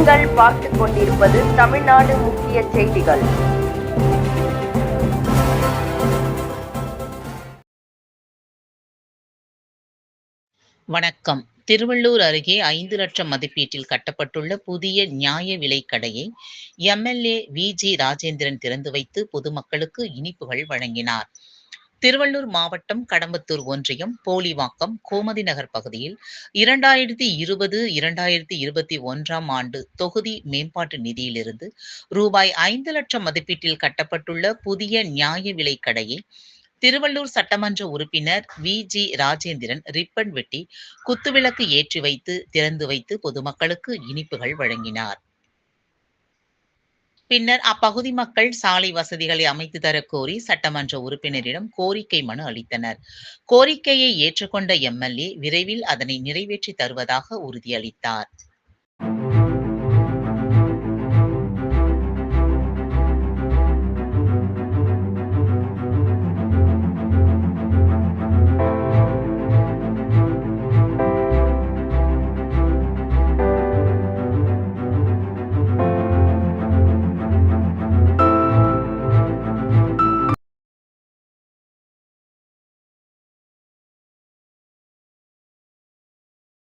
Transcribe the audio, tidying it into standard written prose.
நீங்கள் பார்த்துக் கொண்டிருப்பது தமிழ்நாடு முக்கிய செய்திகள். வணக்கம். திருவள்ளூர் அருகே 5 லட்சம் மதிப்பீட்டில் கட்டப்பட்டுள்ள புதிய நியாய விலைக் கடையை எம்.எல்.ஏ. வி.ஜி. ராஜேந்திரன் திறந்து வைத்து பொதுமக்களுக்கு இனிப்புகள் வழங்கினார். திருவள்ளூர் மாவட்டம் கடம்பத்தூர் ஒன்றியம் போலிவாக்கம் கோமதி நகர் பகுதியில் 2020-2021 ஆண்டு தொகுதி மேம்பாட்டு நிதியிலிருந்து ரூபாய் 5 லட்சம் மதிப்பீட்டில் கட்டப்பட்டுள்ள புதிய நியாய விலைக் கடையை திருவள்ளூர் சட்டமன்ற உறுப்பினர் வி.ஜி. ராஜேந்திரன் ரிப்பன் வெட்டி குத்துவிளக்கு ஏற்றி வைத்து திறந்து வைத்து பொதுமக்களுக்கு இனிப்புகள் வழங்கினார். பின்னர் அப்பகுதி மக்கள் சாலை வசதிகளை அமைத்து தரக் கோரி சட்டமன்ற உறுப்பினரிடம் கோரிக்கை மனு அளித்தனர். கோரிக்கையை ஏற்றுக்கொண்ட எம்.எல்.ஏ. விரைவில் அதனை நிறைவேற்றி தருவதாக உறுதியளித்தார்.